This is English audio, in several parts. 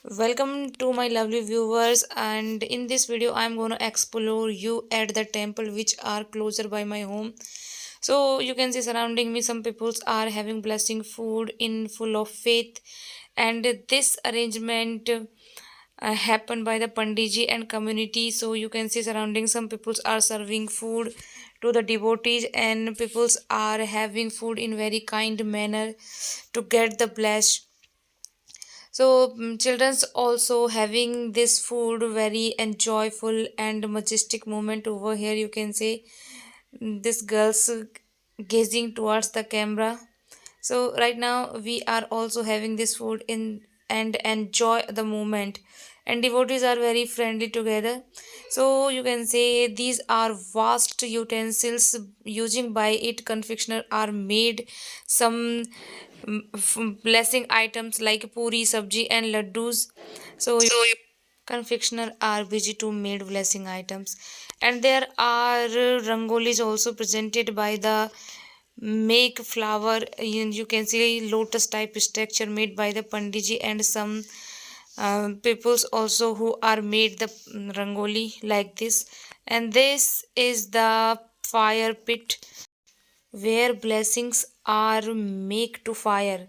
Welcome to my lovely viewers, and in this video I'm going to explore you at the temple which are closer by my home. So you can see surrounding me some peoples are having blessing food in full of faith, and this arrangement happened by the pandiji and community. So you can see surrounding some peoples are serving food to the devotees, and peoples are having food in very kind manner to get the bless. So children's also having this food very enjoyable and majestic moment over here. You can say this girls gazing towards the camera. So right now we are also having this food in and enjoy the moment. And devotees are very friendly together. So you can say these are vast utensils using by it confectioner are made some blessing items like puri, sabji, and laddus. So confectioner are busy to made blessing items, and there are rangolis also presented by the make flower. You can see lotus type structure made by the pandiji and some peoples also who are made the rangoli like this. And this is the fire pit where blessings are make to fire.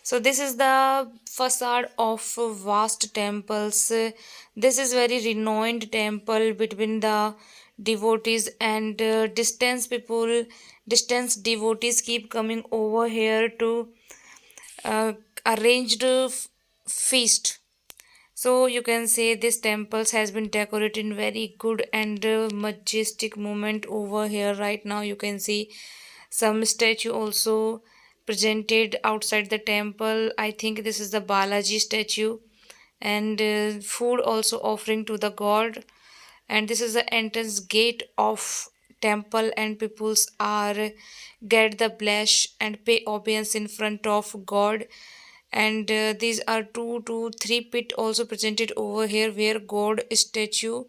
So this is the facade of vast temples. This is very renowned temple between the devotees, and distance people, distance devotees keep coming over here to uh, arranged feast. So you can say this temples has been decorated in very good and majestic moment over here. Right now you can see some statue also presented outside the temple. I think this is the Balaji statue, and food also offering to the god. And this is the entrance gate of temple, and peoples are get the bless and pay obedience in front of god. And these are two to three pit also presented over here where god statue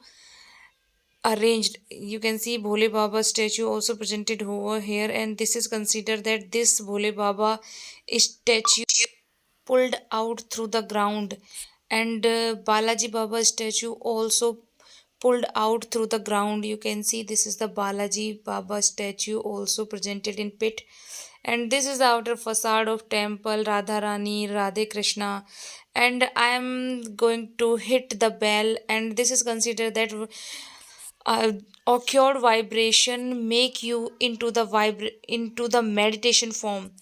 arranged. You can see Bhole Baba statue also presented over here, and this is considered that this Bhole Baba statue pulled out through the ground, and Balaji Baba statue also pulled out through the ground. You can see this is the Balaji Baba statue also presented in pit, and this is the outer facade of temple Radharani Radhe Krishna. And I am going to hit the bell, and this is considered that uh, occurred vibration make you into the into the meditation form.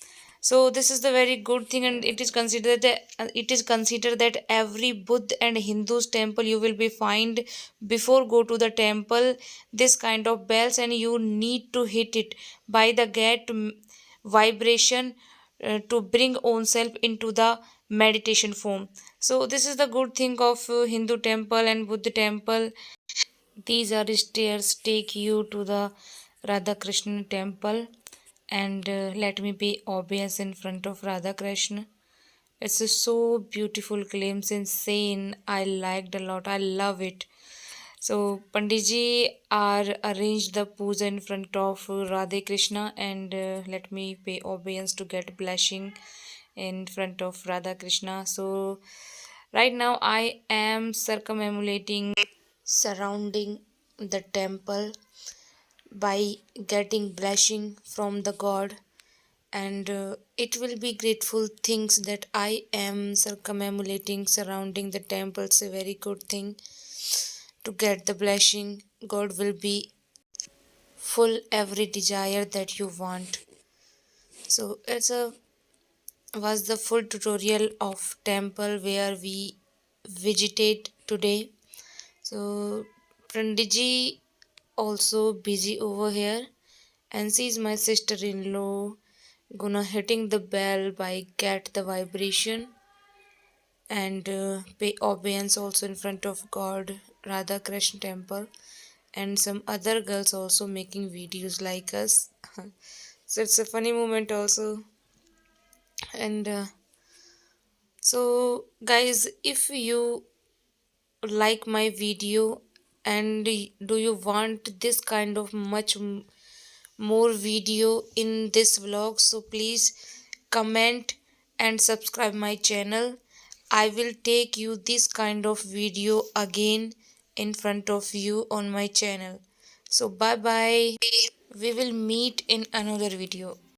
So this is the very good thing, and it is considered that every Buddha and Hindus temple you will be find before go to the temple this kind of bells, and you need to hit it by the get vibration to bring own self into the meditation form. So this is the good thing of Hindu temple and Buddha temple. These are stairs take you to the Radha Krishna temple, and let me be obvious in front of Radha Krishna. It's a so beautiful glimpse, insane. I liked a lot. I love it. So Panditji are arranged the puja in front of Radha Krishna, and let me pay obedience to get blessing in front of Radha Krishna. So right now I am circumambulating surrounding the temple by getting blessing from the god, and it will be grateful things that I am circumambulating surrounding the temple. It's a very good thing to get the blessing. God will be full every desire that you want. So it's a was the full tutorial of temple where we visited today. So Panditji also busy over here, and she's my sister-in-law gonna hitting the bell by get the vibration, and pay obedience also in front of god Radha Krishna temple, and some other girls also making videos like us. So it's a funny moment also. And so guys, if you like my video, and do you want this kind of more video in this vlog, so please comment and subscribe my channel. I will take you this kind of video again in front of you on my channel. So bye bye. We will meet in another video.